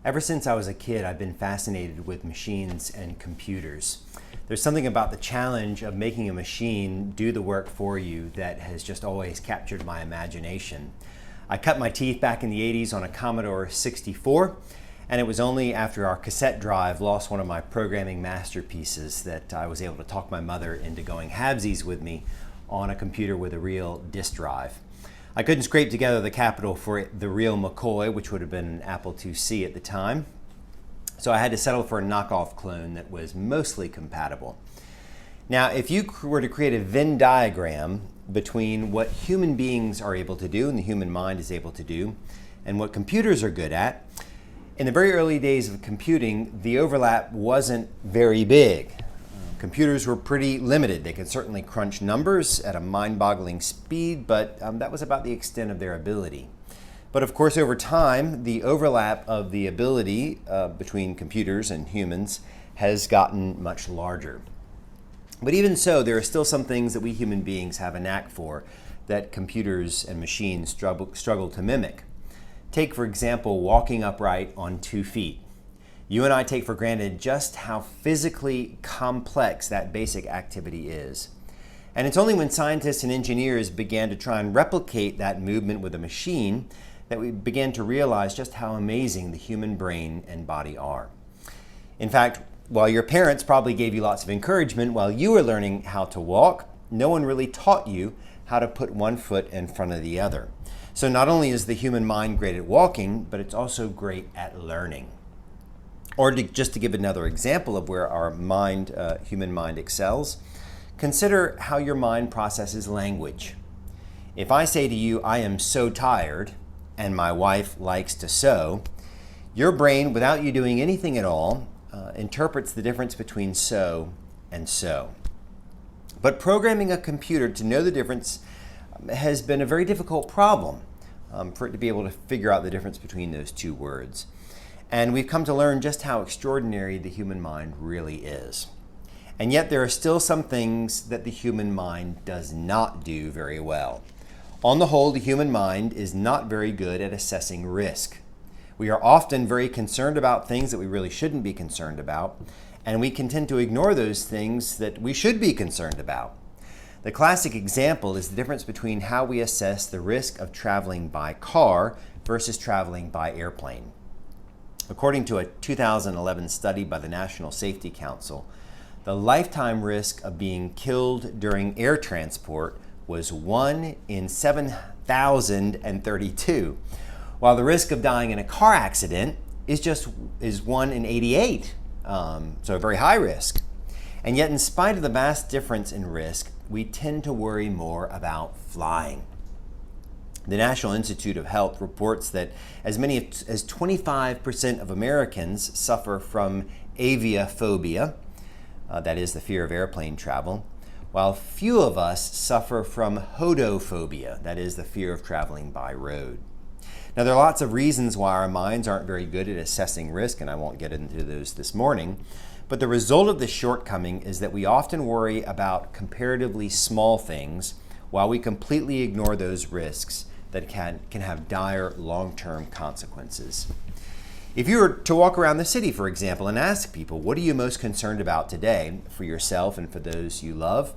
Ever since I was a kid, I've been fascinated with machines and computers. There's something about the challenge of making a machine do the work for you that has just always captured my imagination. I cut my teeth back in the 80s on a Commodore 64, and it was only after our cassette drive lost one of my programming masterpieces that I was able to talk my mother into going halvesies with me on a computer with a real disk drive. I couldn't scrape together the capital for the real McCoy, which would have been an Apple IIc at the time. So I had to settle for a knockoff clone that was mostly compatible. Now, if you were to create a Venn diagram between what human beings are able to do and the human mind is able to do, and what computers are good at, in the very early days of computing, the overlap wasn't very big. Computers were pretty limited. They could certainly crunch numbers at a mind-boggling speed, but that was about the extent of their ability. But of course, over time, the overlap of the ability between computers and humans has gotten much larger. But even so, there are still some things that we human beings have a knack for that computers and machines struggle to mimic. Take, for example, walking upright on 2 feet. You and I take for granted just how physically complex that basic activity is. And it's only when scientists and engineers began to try and replicate that movement with a machine that we began to realize just how amazing the human brain and body are. In fact, while your parents probably gave you lots of encouragement while you were learning how to walk, no one really taught you how to put one foot in front of the other. So not only is the human mind great at walking, but it's also great at learning. Or just to give another example of where our mind, human mind excels, consider how your mind processes language. If I say to you, I am so tired, and my wife likes to sew, your brain, without you doing anything at all, interprets the difference between so and so. But programming a computer to know the difference has been a very difficult problem for it to be able to figure out the difference between those two words. And we've come to learn just how extraordinary the human mind really is. And yet there are still some things that the human mind does not do very well. On the whole, the human mind is not very good at assessing risk. We are often very concerned about things that we really shouldn't be concerned about, and we can tend to ignore those things that we should be concerned about. The classic example is the difference between how we assess the risk of traveling by car versus traveling by airplane. According to a 2011 study by the National Safety Council, the lifetime risk of being killed during air transport was 1 in 7,032, while the risk of dying in a car accident is 1 in 88, so a very high risk. And yet, in spite of the vast difference in risk, we tend to worry more about flying. The National Institute of Health reports that as many as 25% of Americans suffer from aviophobia, that is the fear of airplane travel, while few of us suffer from hodophobia, that is the fear of traveling by road. Now, there are lots of reasons why our minds aren't very good at assessing risk, and I won't get into those this morning, but the result of this shortcoming is that we often worry about comparatively small things while we completely ignore those risks that can have dire long-term consequences. If you were to walk around the city, for example, and ask people, what are you most concerned about today for yourself and for those you love?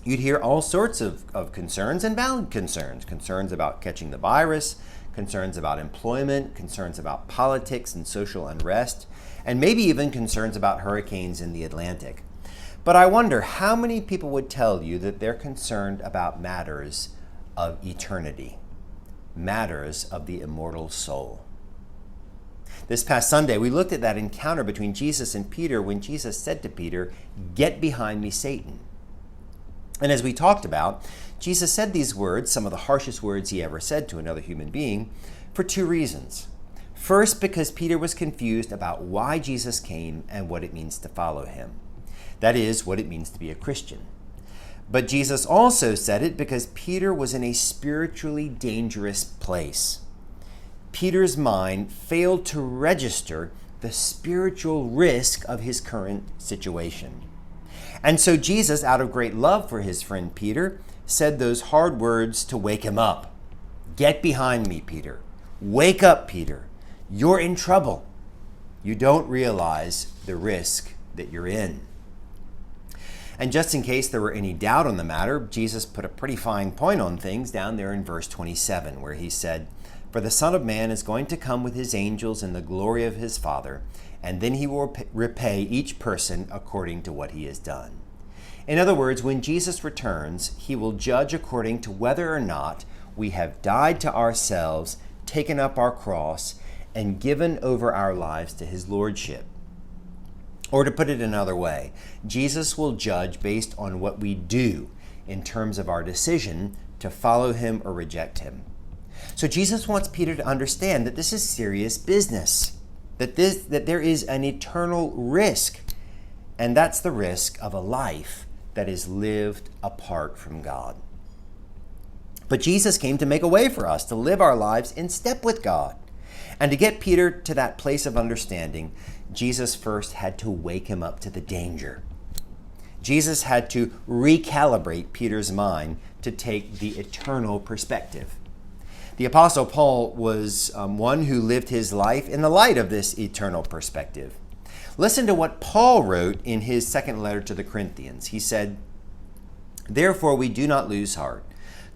You'd hear all sorts of concerns and valid concerns. Concerns about catching the virus, concerns about employment, concerns about politics and social unrest, and maybe even concerns about hurricanes in the Atlantic. But I wonder how many people would tell you that they're concerned about matters of eternity, matters of the immortal soul. This past Sunday, we looked at that encounter between Jesus and Peter when Jesus said to Peter, "Get behind me, Satan." And as we talked about, Jesus said these words, some of the harshest words he ever said to another human being, for two reasons. First, because Peter was confused about why Jesus came and what it means to follow him. That is, what it means to be a Christian. But Jesus also said it because Peter was in a spiritually dangerous place. Peter's mind failed to register the spiritual risk of his current situation. And so Jesus, out of great love for his friend Peter, said those hard words to wake him up. Get behind me, Peter. Wake up, Peter. You're in trouble. You don't realize the risk that you're in. And just in case there were any doubt on the matter, Jesus put a pretty fine point on things down there in verse 27, where he said, "For the Son of Man is going to come with his angels in the glory of his Father, and then he will repay each person according to what he has done." In other words, when Jesus returns, he will judge according to whether or not we have died to ourselves, taken up our cross, and given over our lives to his lordship. Or to put it another way, Jesus will judge based on what we do in terms of our decision to follow him or reject him. So Jesus wants Peter to understand that this is serious business, that there is an eternal risk, and that's the risk of a life that is lived apart from God. But Jesus came to make a way for us to live our lives in step with God. And to get Peter to that place of understanding, Jesus first had to wake him up to the danger. Jesus had to recalibrate Peter's mind to take the eternal perspective. The Apostle Paul was one who lived his life in the light of this eternal perspective. Listen to what Paul wrote in his second letter to the Corinthians. He said, "Therefore we do not lose heart.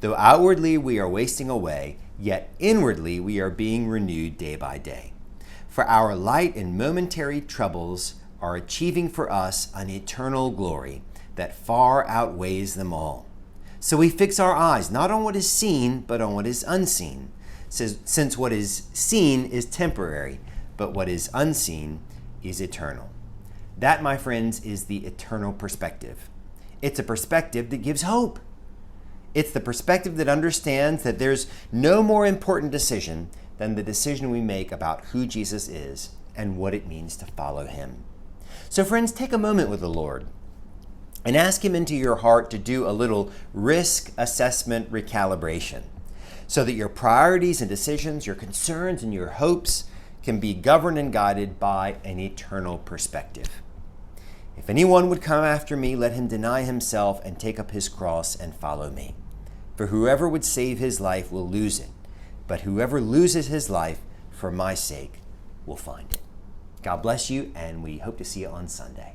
Though outwardly we are wasting away, yet inwardly we are being renewed day by day. For our light and momentary troubles are achieving for us an eternal glory that far outweighs them all. So we fix our eyes not on what is seen, but on what is unseen, since what is seen is temporary, but what is unseen is eternal." That, my friends, is the eternal perspective. It's a perspective that gives hope. It's the perspective that understands that there's no more important decision than the decision we make about who Jesus is and what it means to follow him. So friends, take a moment with the Lord and ask him into your heart to do a little risk assessment recalibration so that your priorities and decisions, your concerns and your hopes can be governed and guided by an eternal perspective. "If anyone would come after me, let him deny himself and take up his cross and follow me. For whoever would save his life will lose it, but whoever loses his life for my sake will find it." God bless you, and we hope to see you on Sunday.